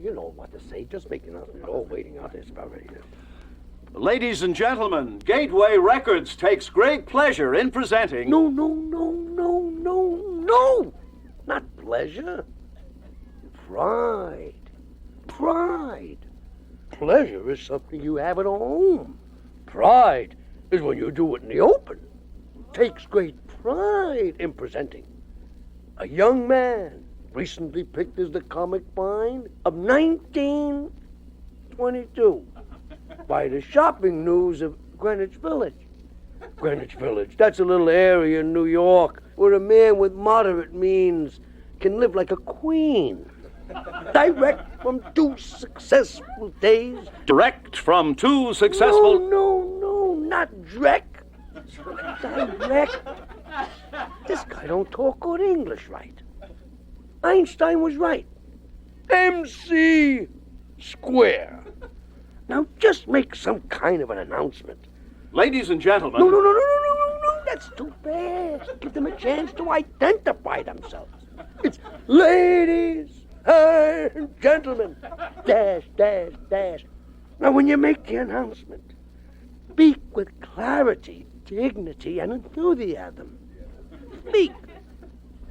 You know what to say. Just make an announcement. Oh, waiting out there. It's about ready. Ladies and gentlemen, Gateway Records takes great pleasure in presenting... No. Not pleasure. Pride. Pleasure is something you have at home. Pride is when you do it in the open. Takes great pride in presenting. A young man recently picked as the comic find of 1922 by the shopping news of Greenwich Village. Greenwich Village, that's a little area in New York where a man with moderate means can live like a queen. Direct from 2 successful days. Direct from 2 successful... No, not Drek. Direct. This guy don't talk good English right. Einstein was right. MC square. Now just make some kind of an announcement. Ladies and gentlemen... No, that's too fast. Give them a chance to identify themselves. It's ladies and gentlemen, dash. Now when you make the announcement, speak with clarity, dignity, and enthusiasm. Speak.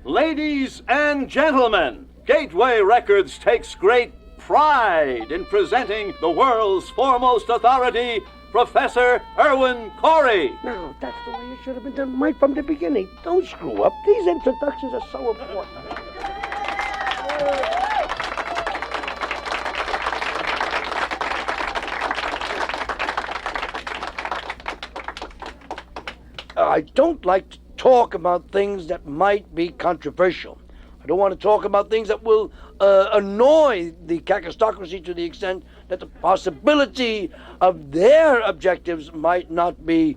Ladies and gentlemen, Gateway Records takes great pride in presenting the world's foremost authority, Professor Irwin Corey. Now, that's the way it should have been done right from the beginning. Don't screw up. These introductions are so important. I don't like to talk about things that might be controversial. I don't want to talk about things that will annoy the kakistocracy to the extent that the possibility of their objectives might not be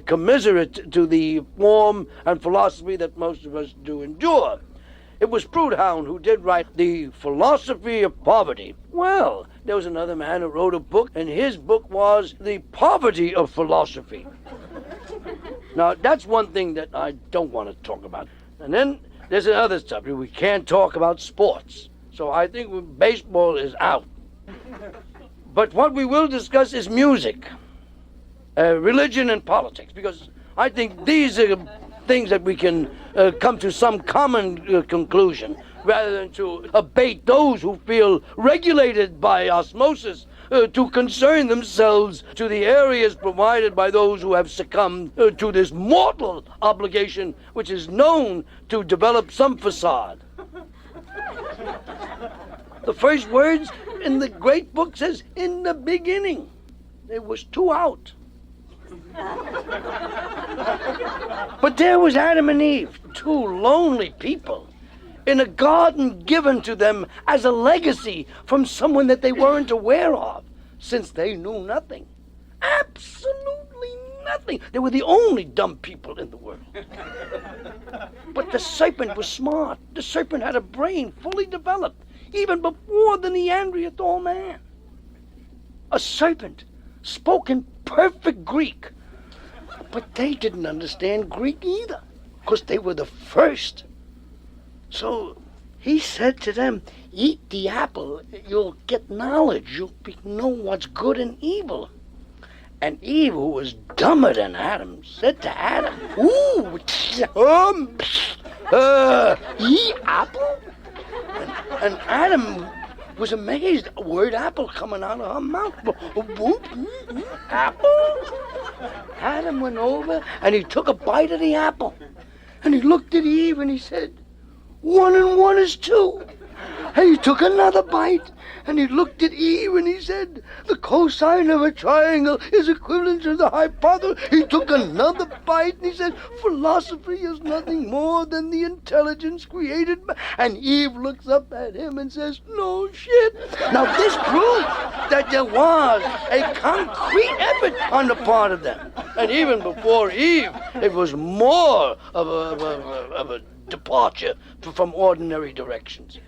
commiserate to the form and philosophy that most of us do endure. It was Proudhon who did write The Philosophy of Poverty. Well, there was another man who wrote a book, and his book was The Poverty of Philosophy. Now, that's one thing that I don't want to talk about. And then there's another subject. We can't talk about sports. So I think baseball is out. But what we will discuss is music, religion, and politics, because I think these are things that we can come to some common conclusion, rather than to abate those who feel regulated by osmosis to concern themselves to the areas provided by those who have succumbed to this mortal obligation, which is known to develop some facade. The first words in the great book says, in the beginning, there was 2 out. But there was Adam and Eve, 2 lonely people, in a garden given to them as a legacy from someone that they weren't aware of, since they knew nothing. Absolutely nothing. They were the only dumb people in the world. But the serpent was smart. The serpent had a brain fully developed, even before the Neanderthal man. A serpent spoke in perfect Greek. But they didn't understand Greek either, because they were the first. So he said to them, eat the apple, you'll get knowledge, you'll know what's good and evil. And Eve, who was dumber than Adam, said to Adam, ooh, eat apple? And Adam was amazed, a word apple coming out of her mouth. Apple? Adam went over and he took a bite of the apple. And he looked at Eve and he said, 1 and 1 is 2. And he took another bite, and he looked at Eve, and he said, the cosine of a triangle is equivalent to the hypotenuse. He took another bite, and he said, philosophy is nothing more than the intelligence created. And Eve looks up at him and says, no shit. Now, this proves that there was a concrete effort on the part of them. And even before Eve, it was more of a departure from ordinary directions.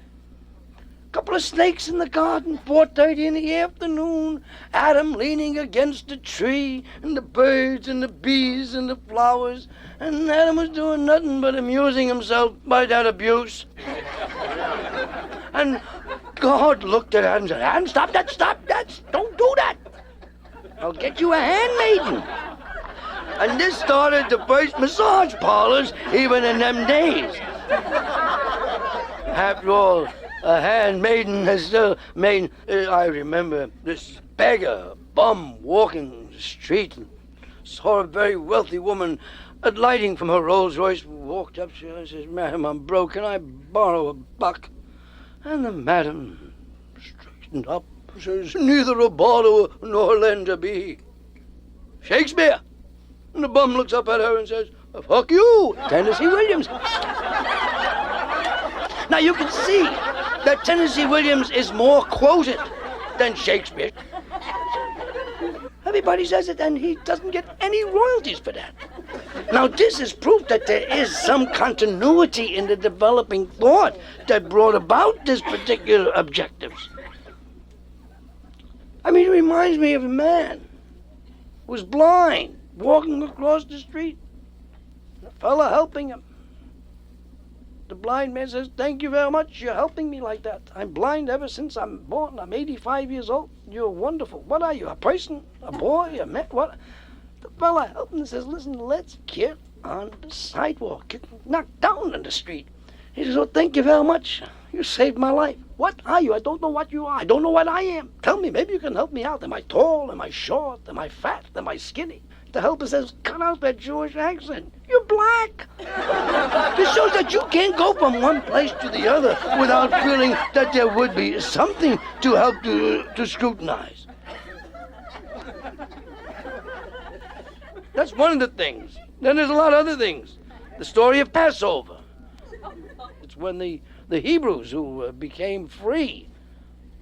Couple of snakes in the garden, 4:30 in the afternoon, Adam leaning against a tree, and the birds and the bees and the flowers, and Adam was doing nothing but amusing himself by that abuse. And God looked at Adam and said, Adam, stop that, don't do that. I'll get you a handmaiden. And this started the first massage parlors even in them days. After all, a handmaiden has still made... I remember this beggar, bum, walking the street and saw a very wealthy woman alighting from her Rolls Royce, walked up to her and says, Madam, I'm broke, can I borrow $1? And the madam straightened up and says, neither a borrower nor lender be. Shakespeare. And the bum looks up at her and says, fuck you, Tennessee Williams. Now you can see that Tennessee Williams is more quoted than Shakespeare. Everybody says it, and he doesn't get any royalties for that. Now, this is proof that there is some continuity in the developing thought that brought about this particular objectives. I mean, it reminds me of a man who was blind, walking across the street. A fella helping him. The blind man says, thank you very much, you're helping me like that. I'm blind ever since I'm born. I'm 85 years old. You're wonderful. What are you, a person? A boy? A man? What? The fella helped him and says, listen, let's get on the sidewalk. Get knocked down in the street. He says, oh, thank you very much. You saved my life. What are you? I don't know what you are. I don't know what I am. Tell me, maybe you can help me out. Am I tall? Am I short? Am I fat? Am I skinny? The helper says, cut out that Jewish accent. You're black. This shows that you can't go from one place to the other without feeling that there would be something to help to scrutinize. That's one of the things. Then there's a lot of other things. The story of Passover. It's when the Hebrews who became free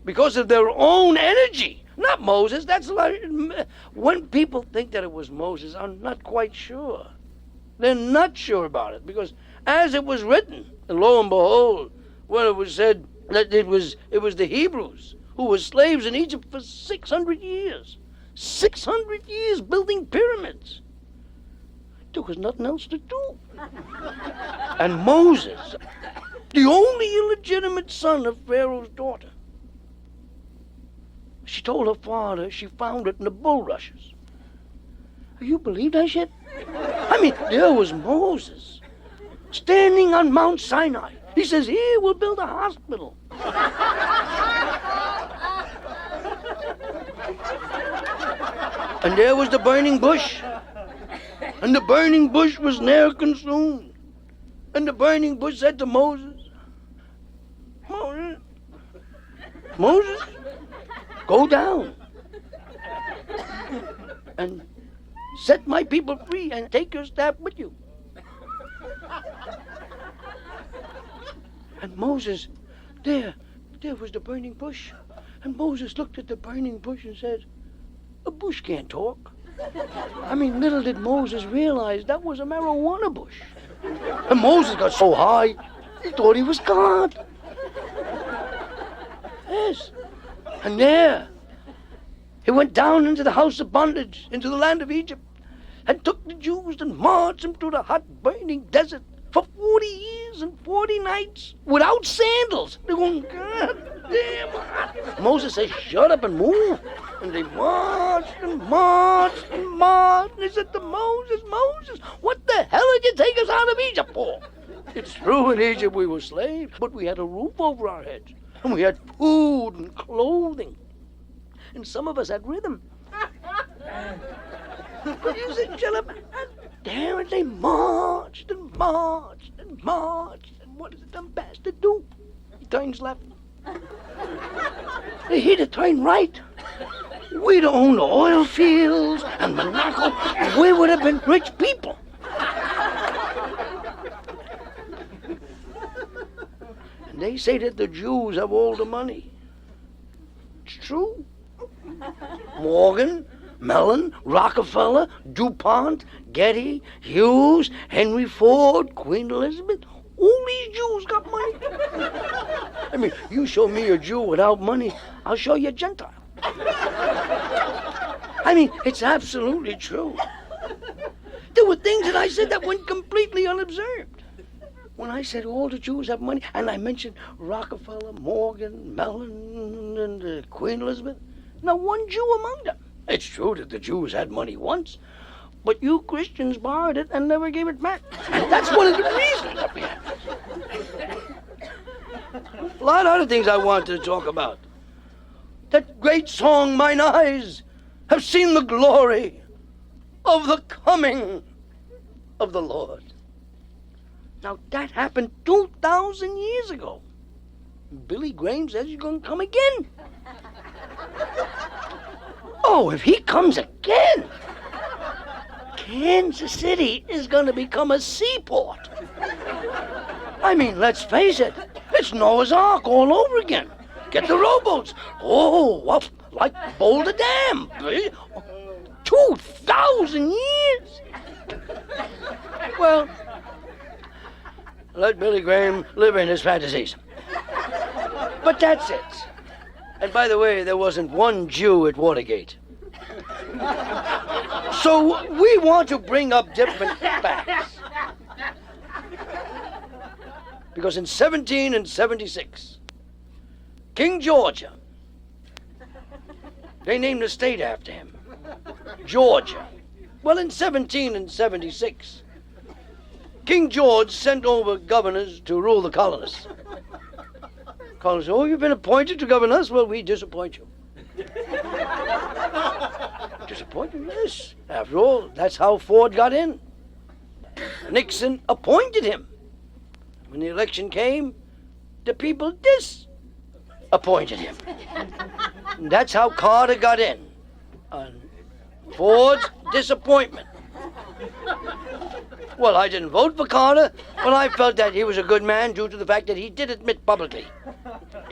because of their own energy. Not Moses. That's like, when people think that it was Moses, I'm not quite sure. They're not sure about it because as it was written, and lo and behold, when it was said that it was the Hebrews who were slaves in Egypt for 600 years. 600 years building pyramids. There was nothing else to do. And Moses, the only illegitimate son of Pharaoh's daughter, she told her father she found it in the bulrushes. You believe that shit? I mean, there was Moses standing on Mount Sinai. He says, here, we'll build a hospital. And there was the burning bush. And the burning bush was ne'er consumed. And the burning bush said to Moses, Moses, go down and set my people free and take your staff with you. And Moses, there was the burning bush. And Moses looked at the burning bush and said, a bush can't talk. I mean, little did Moses realize that was a marijuana bush. And Moses got so high, he thought he was God. Yes. And there, he went down into the house of bondage, into the land of Egypt, and took the Jews and marched them through the hot, burning desert for 40 years and 40 nights without sandals. They're going, God damn hot. Moses says, shut up and move. And they marched and marched and marched. And they said to Moses, Moses, what the hell did you take us out of Egypt for? It's true, in Egypt we were slaves, but we had a roof over our heads. And we had food and clothing. And some of us had rhythm. But you said, shut up. And there they marched and marched and marched. And what does the dumb bastard do? He turns left. He'd have turned right. We'd owned oil fields and Monaco. We would have been rich people. And they say that the Jews have all the money. It's true. Morgan, Mellon, Rockefeller, DuPont, Getty, Hughes, Henry Ford, Queen Elizabeth. All these Jews got money. I mean, you show me a Jew without money, I'll show you a Gentile. I mean, it's absolutely true. There were things that I said that went completely unobserved. when I said all the Jews have money, and I mentioned Rockefeller, Morgan, Mellon, and Queen Elizabeth, not one Jew among them. It's true that the Jews had money once, but you Christians borrowed it and never gave it back. And that's one of the reasons that we have. A lot of other things I wanted to talk about. That great song, Mine Eyes Have Seen the Glory of the Coming of the Lord. Now, that happened 2,000 years ago. Billy Graham says he's going to come again. Oh, if he comes again, Kansas City is going to become a seaport. I mean, let's face it, it's Noah's Ark all over again. Get the rowboats. Oh, up like Boulder Dam. 2,000 years. Well, let Billy Graham live in his fantasies. But that's it. And by the way, there wasn't one Jew at Watergate. So we want to bring up different facts. Because in 1776, King Georgia, they named the state after him, Georgia. Well, in 1776, King George sent over governors to rule the colonists. Colonists, oh, you've been appointed to govern us? Well, we disappoint you. Disappoint you? Yes. After all, that's how Ford got in. Nixon appointed him. When the election came, the people disappointed him. And that's how Carter got in. On Ford's disappointment. Well, I didn't vote for Carter, but I felt that he was a good man due to the fact that he did admit publicly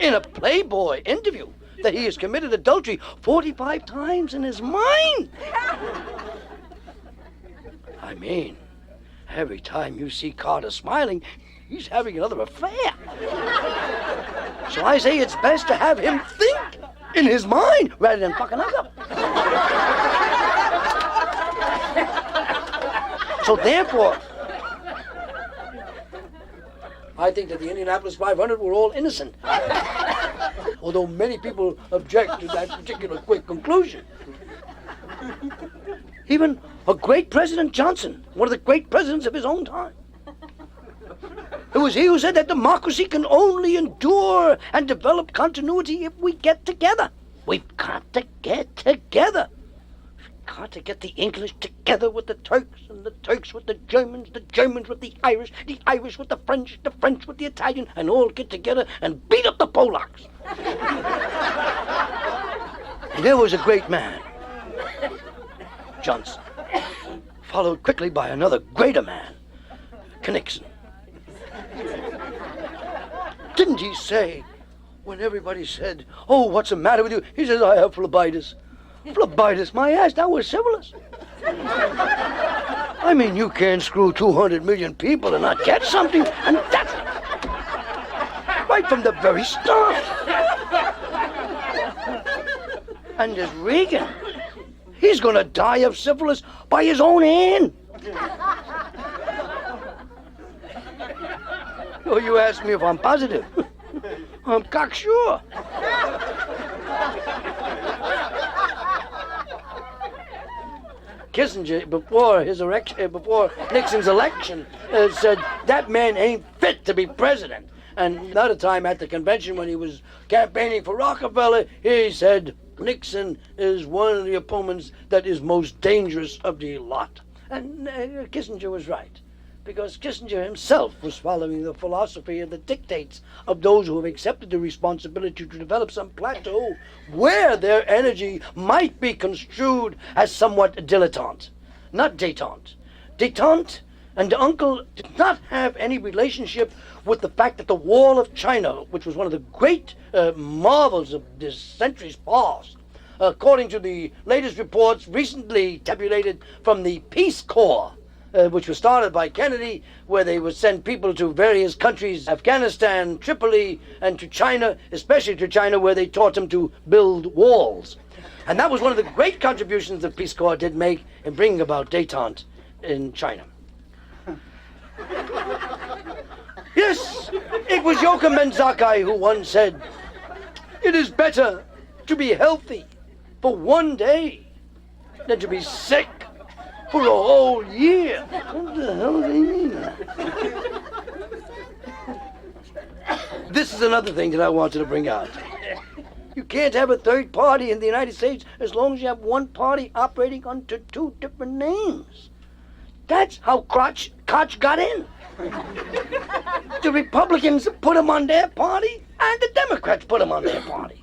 in a Playboy interview that he has committed adultery 45 times in his mind. I mean, every time you see Carter smiling, he's having another affair. So I say it's best to have him think in his mind rather than fucking us up. So therefore, I think that the Indianapolis 500 were all innocent. Although many people object to that particular quick conclusion. Even a great President Johnson, one of the great presidents of his own time. It was he who said that democracy can only endure and develop continuity if we get together. We've got to get together. We've got to get the English together with the Turks, and the Turks with the Germans with the Irish with the French with the Italian, and all get together and beat up the Polacks. And there was a great man, Johnson, followed quickly by another greater man, Nixon. Didn't he say, when everybody said, oh, what's the matter with you? He says, I have phlebitis. Phlebitis, my ass, that was syphilis. I mean, you can't screw 200 million people and not get something, and that's right from the very start. And this Reagan, he's going to die of syphilis by his own hand. Oh, you ask me if I'm positive. I'm cocksure. Kissinger, before Nixon's election, said that man ain't fit to be president. And another time at the convention when he was campaigning for Rockefeller, he said Nixon is one of the opponents that is most dangerous of the lot. And Kissinger was right, because Kissinger himself was following the philosophy and the dictates of those who have accepted the responsibility to develop some plateau where their energy might be construed as somewhat dilettante, not détente. Détente and the uncle did not have any relationship with the fact that the Wall of China, which was one of the great marvels of this century's past, according to the latest reports recently tabulated from the Peace Corps, which was started by Kennedy, where they would send people to various countries, Afghanistan, Tripoli, and to China, especially to China, where they taught them to build walls. And that was one of the great contributions the Peace Corps did make in bringing about détente in China. Yes, it was Joachim Ben Zakkai who once said, "It is better to be healthy for one day than to be sick for a whole year." What the hell do they mean? This is another thing that I wanted to bring out. You can't have a third party in the United States as long as you have one party operating under two different names. That's how Koch got in. The Republicans put him on their party, and the Democrats put him on their party.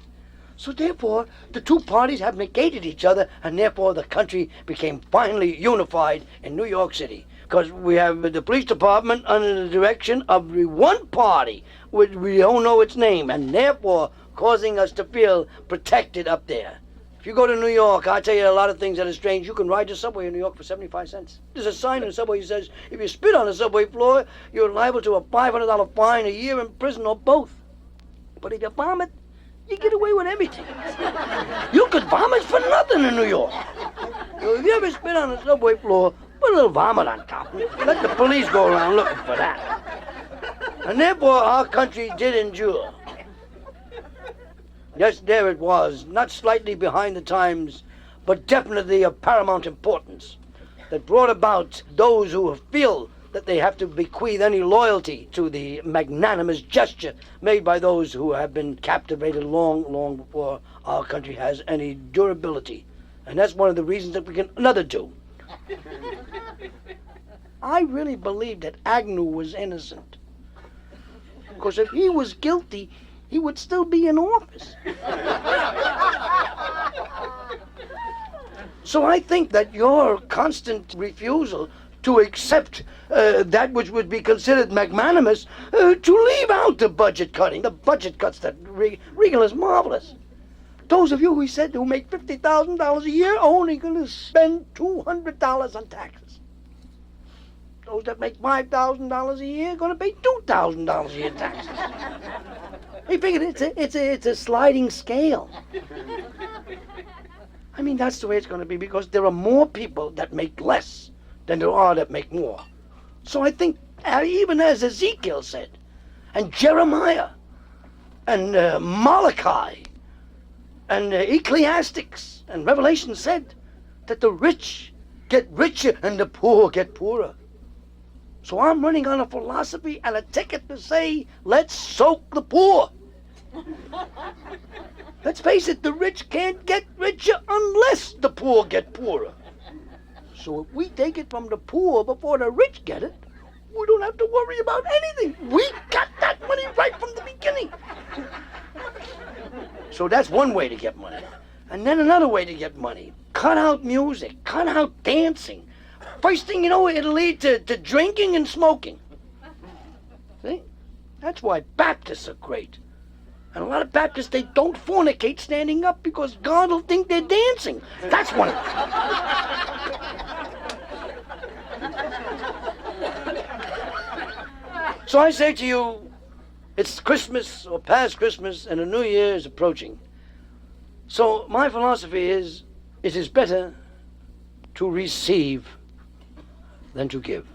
So therefore, the two parties have negated each other, and therefore the country became finally unified in New York City. Because we have the police department under the direction of the one party, which we don't know its name, and therefore causing us to feel protected up there. If you go to New York, I'll tell you a lot of things that are strange. You can ride the subway in New York for 75 cents. There's a sign in the subway that says, if you spit on the subway floor, you're liable to a $500 fine, a year in prison, or both. But if you vomit, you get away with everything. You could vomit for nothing in New York. So if you ever spit on the subway floor, put a little vomit on top. Let the police go around looking for that. And therefore, our country did endure. Yes, there it was, not slightly behind the times, but definitely of paramount importance, that brought about those who feel that they have to bequeath any loyalty to the magnanimous gesture made by those who have been captivated long, long before our country has any durability. And that's one of the reasons that we can another do. I really believe that Agnew was innocent. Because if he was guilty, he would still be in office. So I think that your constant refusal to accept that which would be considered magnanimous, to leave out the budget cutting, the budget cuts that Reagan is marvelous. Those of you who said who make $50,000 a year are only going to spend $200 on taxes. Those that make $5,000 a year are going to pay $2,000 a year in taxes. He figured it's a sliding scale. I mean, that's the way it's going to be, because there are more people that make less than there are that make more. So I think, even as Ezekiel said, and Jeremiah, and Malachi, and Ecclesiastics, and Revelation said that the rich get richer and the poor get poorer. So I'm running on a philosophy and a ticket to say, let's soak the poor. Let's face it, the rich can't get richer unless the poor get poorer. So if we take it from the poor before the rich get it, we don't have to worry about anything. We got that money right from the beginning. So that's one way to get money. And then another way to get money. Cut out music. Cut out dancing. First thing you know, it'll lead to drinking and smoking. See? That's why Baptists are great. And a lot of Baptists, they don't fornicate standing up because God will think they're dancing. That's one of them. So I say to you, it's Christmas or past Christmas and the New Year is approaching. So my philosophy is, it is better to receive than to give.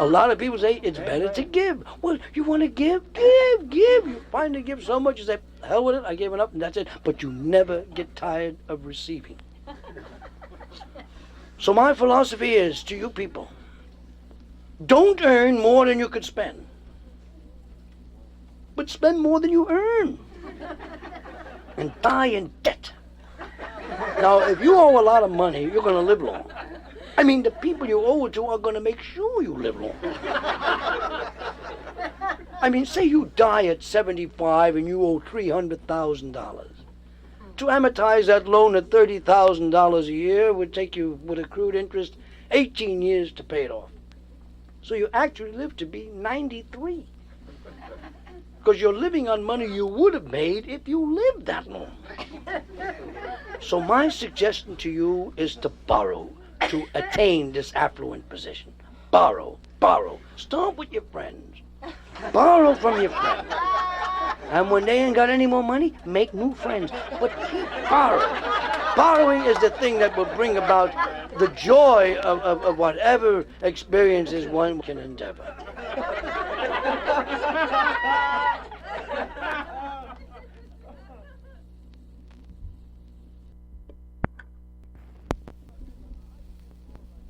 A lot of people say it's better to give. Well, you want to give? Give. You finally give so much, you say, hell with it, I gave it up, and that's it. But you never get tired of receiving. So my philosophy is to you people, don't earn more than you could spend, but spend more than you earn, and die in debt. Now, if you owe a lot of money, you're going to live long. I mean, the people you owe it to are going to make sure you live long. I mean, say you die at 75 and you owe $300,000. To amortize that loan at $30,000 a year would take you, with accrued interest, 18 years to pay it off. So you actually live to be 93. Because you're living on money you would have made if you lived that long. So my suggestion to you is to borrow to attain this affluent position. Borrow. Start with your friends. Borrow from your friends. And when they ain't got any more money, make new friends. But keep borrowing. Borrowing is the thing that will bring about the joy of whatever experiences one can endeavor.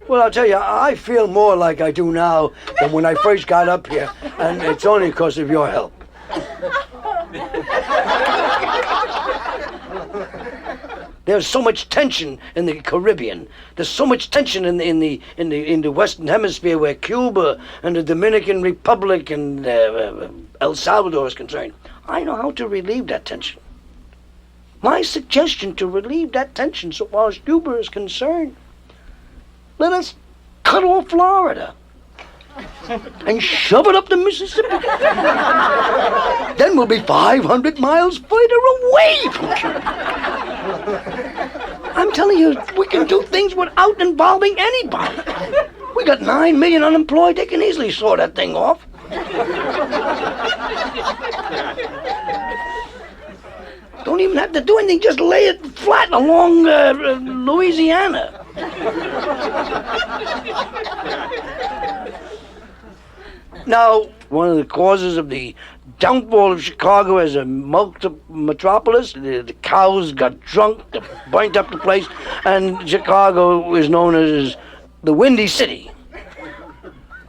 Well, I'll tell you, I feel more like I do now than when I first got up here, and it's only because of your help. There's so much tension in the Caribbean. There's so much tension in the Western Hemisphere, where Cuba and the Dominican Republic and El Salvador is concerned. I know how to relieve that tension. My suggestion to relieve that tension, so far as Cuba is concerned, let us cut off Florida and shove it up the Mississippi. Then we'll be 500 miles further away from Cuba. I'm telling you, we can do things without involving anybody. We got 9 million unemployed. They can easily saw that thing off. Don't even have to do anything. Just lay it flat along Louisiana. Now, one of the causes of the downfall of Chicago as a metropolis, the cows got drunk, they burnt up the place, and Chicago is known as the Windy City.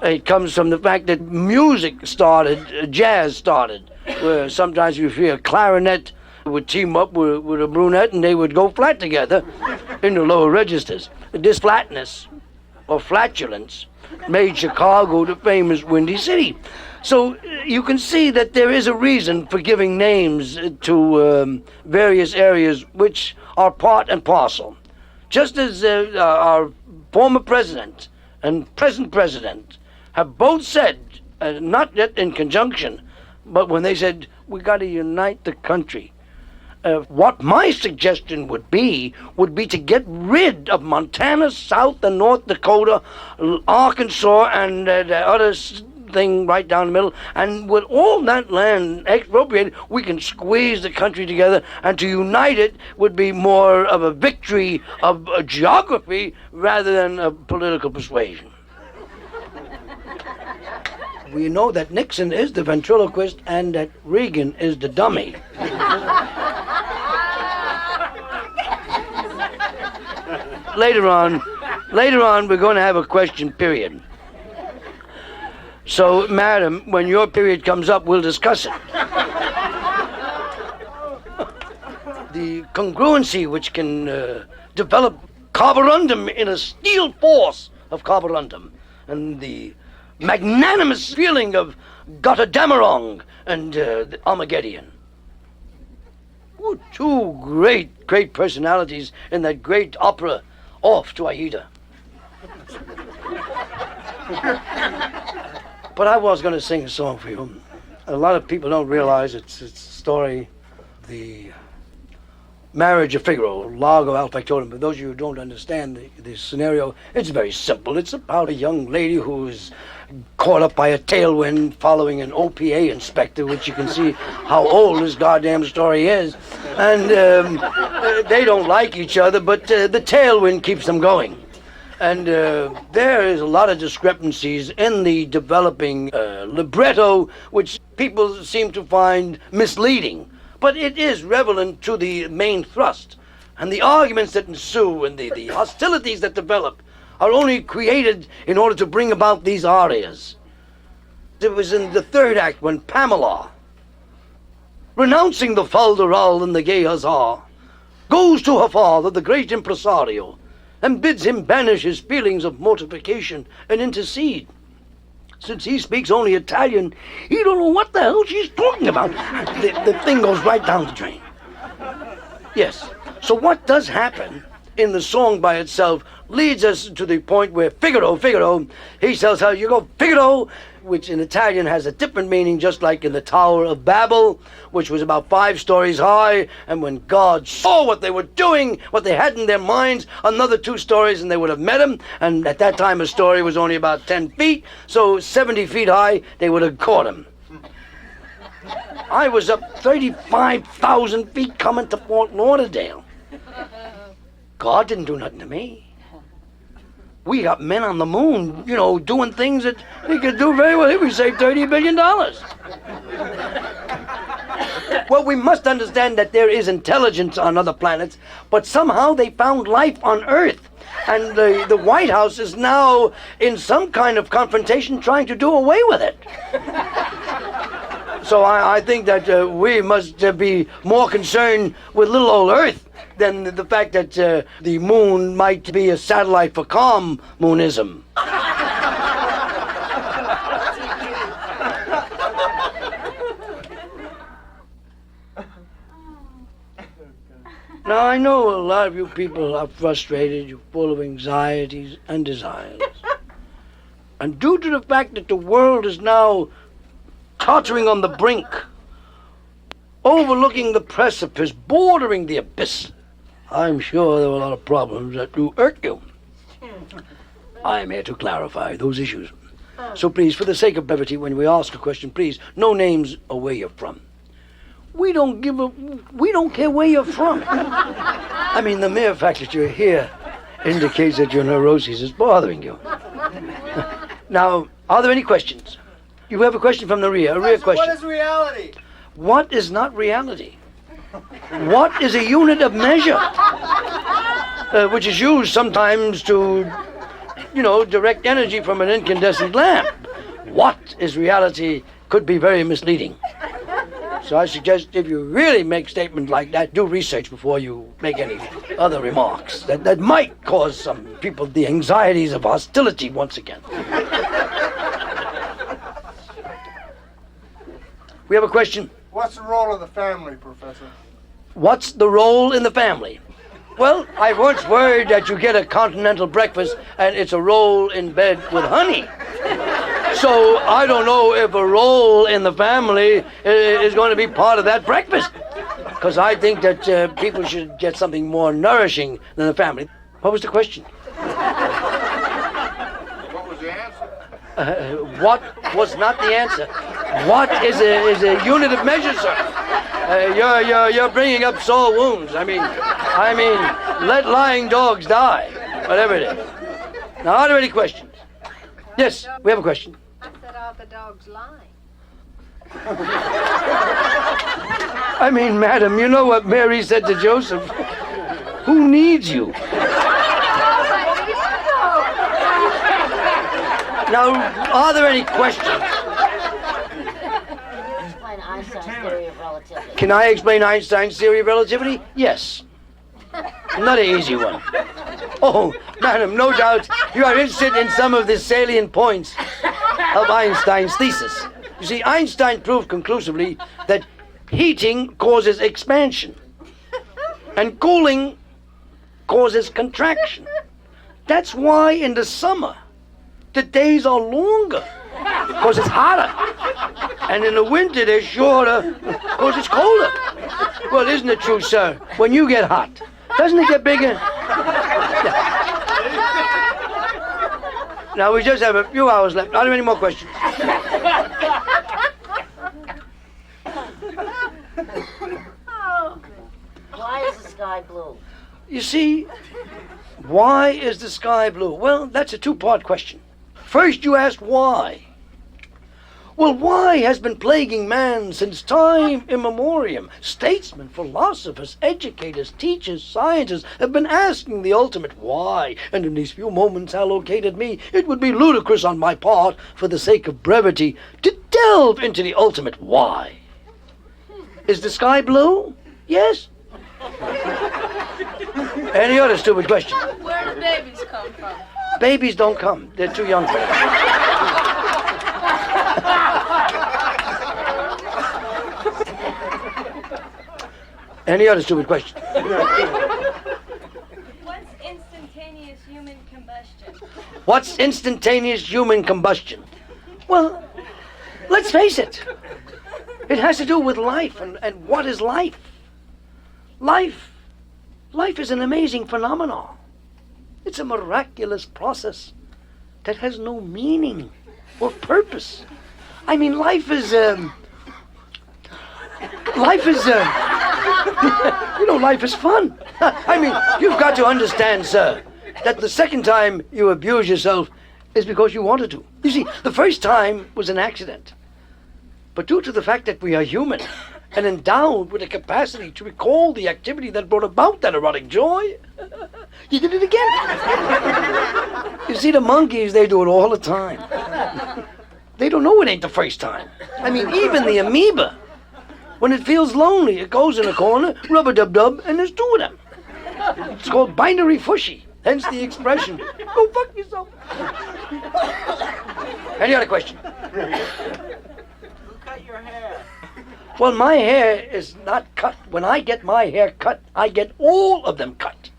It comes from the fact that music started, jazz started, where sometimes you hear a clarinet would team up with a brunette and they would go flat together in the lower registers. This flatness or flatulence made Chicago the famous Windy City. So you can see that there is a reason for giving names to various areas which are part and parcel. Just as our former president and present president have both said, not yet in conjunction, but when they said, we got to unite the country. What my suggestion would be to get rid of Montana, South and North Dakota, Arkansas, and the other thing right down the middle. And with all that land expropriated, we can squeeze the country together, and to unite it would be more of a victory of geography rather than a political persuasion. We know that Nixon is the ventriloquist and that Reagan is the dummy. Later on, we're going to have a question period. So, madam, when your period comes up, we'll discuss it. The congruency which can develop carborundum in a steel force of carborundum, and the magnanimous feeling of Gotterdammerung and Armageddon. Oh, two great personalities in that great opera, Off to Aida. But I was going to sing a song for you. A lot of people don't realize it's a story, the marriage of Figaro, Largo al Factotum. For those of you who don't understand the scenario, it's very simple. It's about a young lady who's caught up by a tailwind following an OPA inspector, which you can see how old this goddamn story is. And they don't like each other, but the tailwind keeps them going. And there is a lot of discrepancies in the developing libretto, which people seem to find misleading. But it is relevant to the main thrust. And the arguments that ensue and the hostilities that develop are only created in order to bring about these arias. It was in the third act when Pamela, renouncing the falderal and the gay huzzah, goes to her father, the great impresario, and bids him banish his feelings of mortification and intercede. Since he speaks only Italian, he don't know what the hell she's talking about. The thing goes right down the drain. Yes. So what does happen in the song by itself leads us to the point where Figaro, he tells her, you go Figaro, which in Italian has a different meaning, just like in the Tower of Babel, which was about 5 stories high, and when God saw what they were doing, what they had in their minds, another 2 stories and they would have met him, and at that time a story was only about 10 feet, so 70 feet high, they would have caught him. I was up 35,000 feet coming to Fort Lauderdale. God didn't do nothing to me. We got men on the moon, doing things that they could do very well if we save $30 billion. Well, we must understand that there is intelligence on other planets, but somehow they found life on Earth. And the White House is now in some kind of confrontation trying to do away with it. So I think that we must be more concerned with little old Earth than the fact that the moon might be a satellite for communism. Now, I know a lot of you people are frustrated, you're full of anxieties and desires. And due to the fact that the world is now tottering on the brink, overlooking the precipice, bordering the abyss, I'm sure there are a lot of problems that do irk you. I'm here to clarify those issues. So please, for the sake of brevity, when we ask a question, please, no names or where you're from. We don't care where you're from. I mean, the mere fact that you're here indicates that your neurosis is bothering you. Now, are there any questions? You have a question from the rear, a rear question. What is reality? What is not reality? What is a unit of measure? Which is used sometimes to, direct energy from an incandescent lamp. What is reality could be very misleading. So I suggest if you really make statements like that, do research before you make any other remarks. That might cause some people the anxieties of hostility once again. We have a question. What's the role of the family, Professor? What's the role in the family? Well, I once worried that you get a continental breakfast and it's a roll in bed with honey. So I don't know if a role in the family is going to be part of that breakfast. Because I think that people should get something more nourishing than the family. What was the question? What was the answer? What was not the answer? What is a unit of measure, sir? You're bringing up sore wounds. I mean, let lying dogs die, whatever it is. Now, are there any questions? Yes, we have a question. I said, are the dogs lying? I mean, madam, you know what Mary said to Joseph? Who needs you? Now, are there any questions? Explain Einstein's theory of relativity. Can I explain Einstein's theory of relativity? Yes. Not an easy one. Oh, madam, no doubt you are interested in some of the salient points of Einstein's thesis. You see, Einstein proved conclusively that heating causes expansion and cooling causes contraction. That's why in the summer the days are longer, because it's hotter. And in the winter they're shorter, because it's colder. Well, isn't it true, sir? When you get hot, doesn't it get bigger? Now, we just have a few hours left. Are there any more questions? Why is the sky blue? You see, why is the sky blue? Well, that's a two-part question. First, you asked why. Well, why has been plaguing man since time immemorial? Statesmen, philosophers, educators, teachers, scientists have been asking the ultimate why. And in these few moments allocated me, it would be ludicrous on my part, for the sake of brevity, to delve into the ultimate why. Is the sky blue? Yes? Any other stupid question? Where do babies come from? Babies don't come. They're too young for that. Any other stupid question? What's instantaneous human combustion? What's instantaneous human combustion? Well, let's face it. It has to do with life, and what is life? Life is an amazing phenomenon. It's a miraculous process that has no meaning or purpose. I mean, life is life is fun. I mean, you've got to understand, sir, that the second time you abuse yourself is because you wanted to. You see, the first time was an accident. But due to the fact that we are human and endowed with the capacity to recall the activity that brought about that erotic joy, you did it again. You see, the monkeys, they do it all the time. They don't know it ain't the first time. I mean, even the amoeba, when it feels lonely, it goes in a corner, rub-a-dub-dub, and there's two of them. It's called binary fushy, hence the expression, go fuck yourself. Any other question? Who cut your hair? Well, my hair is not cut. When I get my hair cut, I get all of them cut.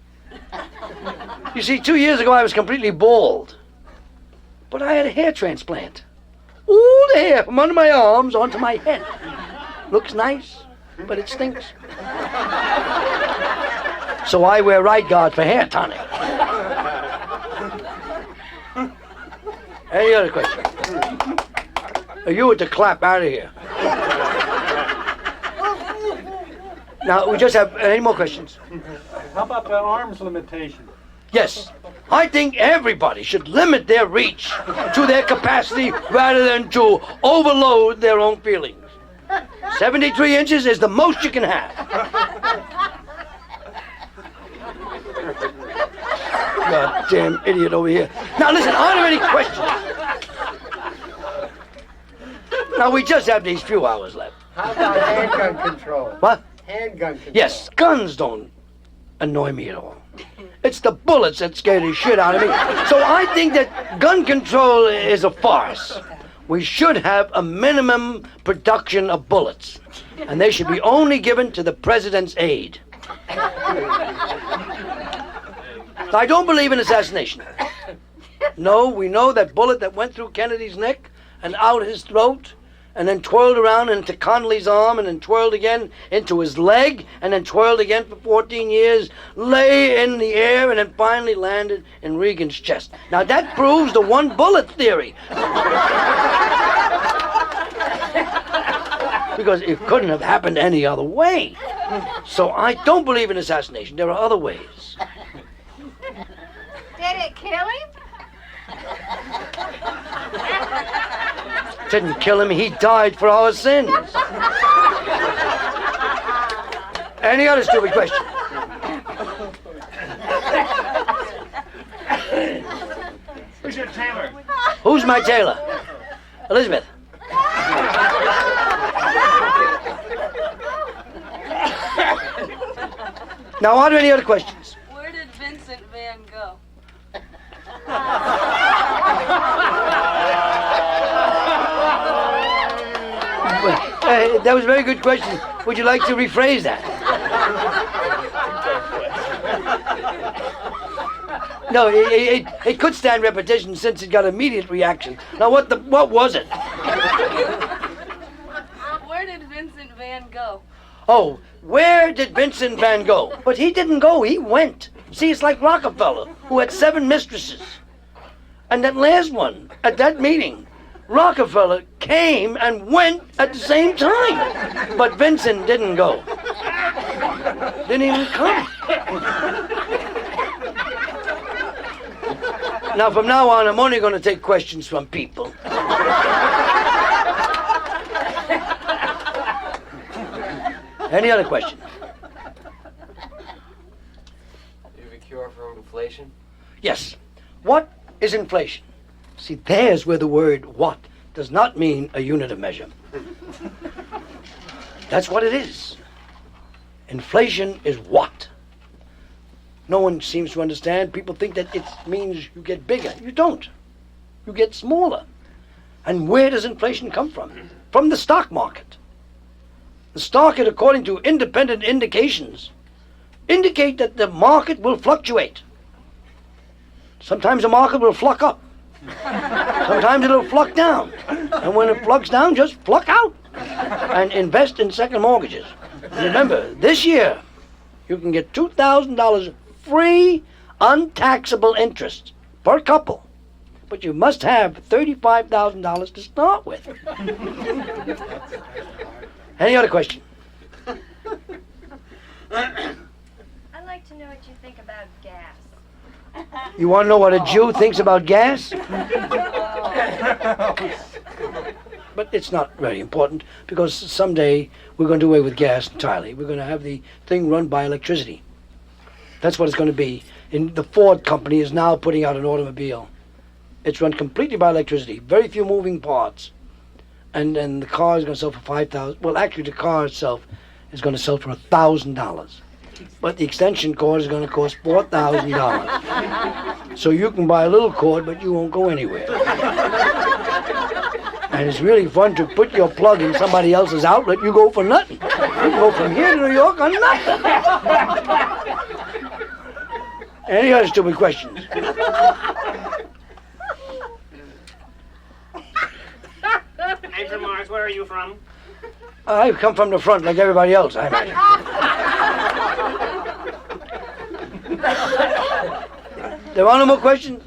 You see, 2 years ago I was completely bald. But I had a hair transplant. All the hair from under my arms onto my head. Looks nice, but it stinks. So I wear Right Guard for hair tonic. Any other question? You with the clap out of here. Now, we just have any more questions? How about the arms limitation? Yes. I think everybody should limit their reach to their capacity rather than to overload their own feelings. 73 inches is the most you can have. Goddamn idiot over here. Now listen, are there any questions? Now we just have these few hours left. How about handgun control? What? Handgun control. Yes, guns don't annoy me at all. It's the bullets that scare the shit out of me. So I think that gun control is a farce. We should have a minimum production of bullets, and they should be only given to the president's aide. I don't believe in assassination. No, we know that bullet that went through Kennedy's neck and out his throat, and then twirled around into Connolly's arm, and then twirled again into his leg, and then twirled again for 14 years, lay in the air, and then finally landed in Reagan's chest. Now that proves the one bullet theory. Because it couldn't have happened any other way. So I don't believe in assassination. There are other ways. Did it kill him? Didn't kill him, he died for our sins. Any other stupid question? Who's your tailor? Who's my tailor? Elizabeth. Now, are there any other questions? Where did Vincent Van Gogh? That was a very good question. Would you like to rephrase that? No, it could stand repetition since it got immediate reaction. Now, what was it? Where did Vincent Van Gogh? Oh, where did Vincent Van Gogh? But he didn't go, he went. See, it's like Rockefeller, who had 7 mistresses. And that last one, at that meeting, Rockefeller came and went at the same time. But Vincent didn't go. Didn't even come. Now, from now on, I'm only going to take questions from people. Any other questions? Do you have a cure for inflation? Yes. What is inflation? See, there's where the word what does not mean a unit of measure. That's what it is. Inflation is what? No one seems to understand. People think that it means you get bigger. You don't. You get smaller. And where does inflation come from? From the stock market. The stock market, according to independent indications, indicate that the market will fluctuate. Sometimes the market will fluck up. Sometimes it'll fluck down. And when it flucks down, just fluck out and invest in second mortgages. And remember, this year, you can get $2,000 free, untaxable interest per couple. But you must have $35,000 to start with. Any other question? I'd like to know what you think about gas. You want to know what a Jew thinks about gas? But it's not very important because someday we're going to do away with gas entirely. We're going to have the thing run by electricity. That's what it's going to be. And the Ford company is now putting out an automobile. It's run completely by electricity. Very few moving parts. And the car is going to sell for $5,000. Well, actually, the car itself is going to sell for $1,000. But the extension cord is going to cost $4,000. So you can buy a little cord, but you won't go anywhere. And it's really fun to put your plug in somebody else's outlet. You go for nothing. You can go from here to New York on nothing. Any other stupid questions? Major Mars, where are you from? I come from the front like everybody else, I imagine. There are no more questions?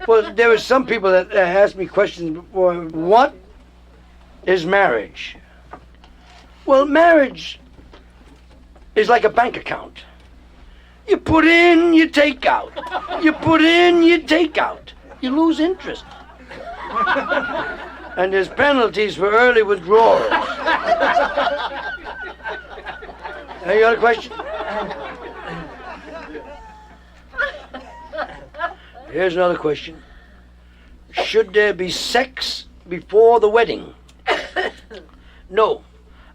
Well, there were some people that asked me questions before. What is marriage? Well, marriage is like a bank account. You put in, you take out. You put in, you take out. You lose interest. And there's penalties for early withdrawals. Any other question? Here's another question. Should there be sex before the wedding? No.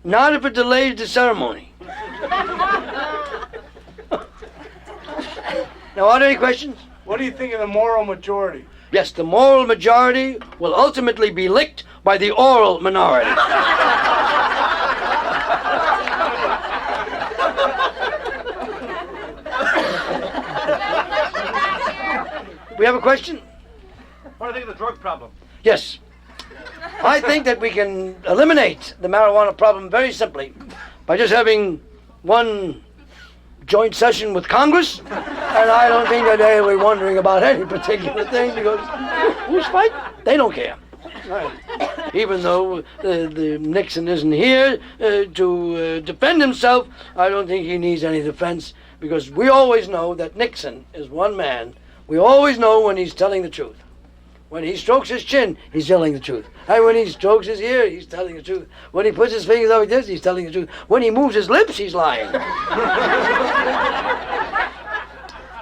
Not if it delays the ceremony. Now, are there any questions? What do you think of the moral majority? Yes, the moral majority will ultimately be licked by the oral minority. We have a question? What do you think of the drug problem? Yes. I think that we can eliminate the marijuana problem very simply by just having one joint session with Congress, and I don't think that they will be wondering about any particular thing because who's fighting? They don't care. Right. Even though the Nixon isn't here to defend himself, I don't think he needs any defense because we always know that Nixon is one man. We always know when he's telling the truth. When he strokes his chin, he's telling the truth. And when he strokes his ear, he's telling the truth. When he puts his fingers over this, he's telling the truth. When he moves his lips, he's lying.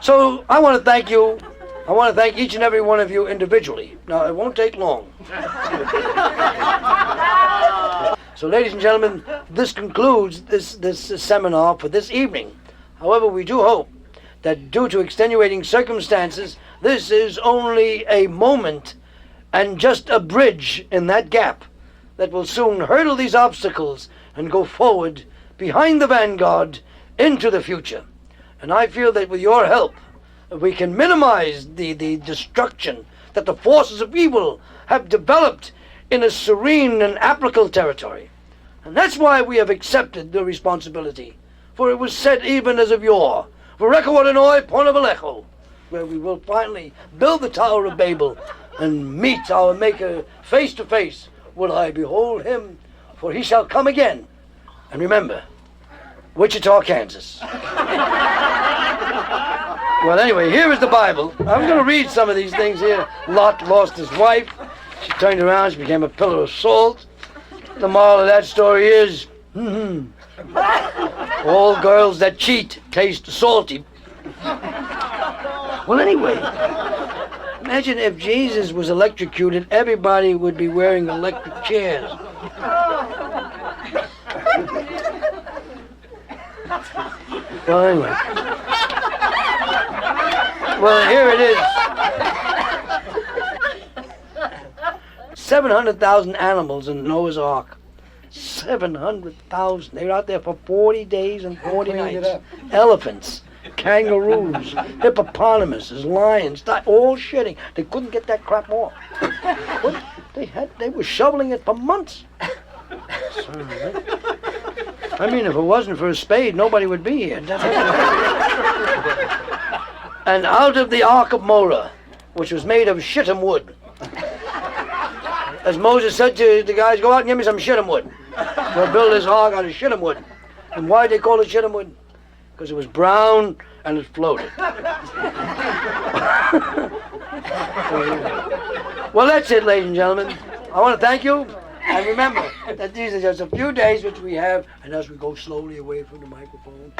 So I want to thank you. I want to thank each and every one of you individually. Now, it won't take long. So, ladies and gentlemen, this concludes this seminar for this evening. However, we do hope that due to extenuating circumstances, this is only a moment and just a bridge in that gap that will soon hurdle these obstacles and go forward behind the vanguard into the future. And I feel that with your help, we can minimize the destruction that the forces of evil have developed in a serene and applicable territory. And that's why we have accepted the responsibility. For it was said even as of yore, V'rekowadonoi Ponavalecho, where we will finally build the Tower of Babel and meet our Maker face to face. Will I behold him, for he shall come again. And remember, Wichita, Kansas. Well, anyway, here is the Bible. I'm going to read some of these things here. Lot lost his wife. She turned around, she became a pillar of salt. The moral of that story is, all girls that cheat taste salty. Well, anyway, imagine if Jesus was electrocuted, everybody would be wearing electric chairs. Well, anyway. Well, here it is. 700,000 animals in Noah's Ark. 700,000. They were out there for 40 days and 40 nights. Elephants, kangaroos, hippopotamuses, lions, all shitting. They couldn't get that crap off. They were shoveling it for months. I mean, if it wasn't for a spade, nobody would be here. And out of the Ark of Morah, which was made of shittim wood, as Moses said to the guys, go out and give me some shittim wood. They'll build this ark out of shittim wood. And why did they call it shittim wood? because it was brown and it floated. Well, that's it, ladies and gentlemen. I want to thank you. And remember that these are just a few days which we have, and as we go slowly away from the microphone.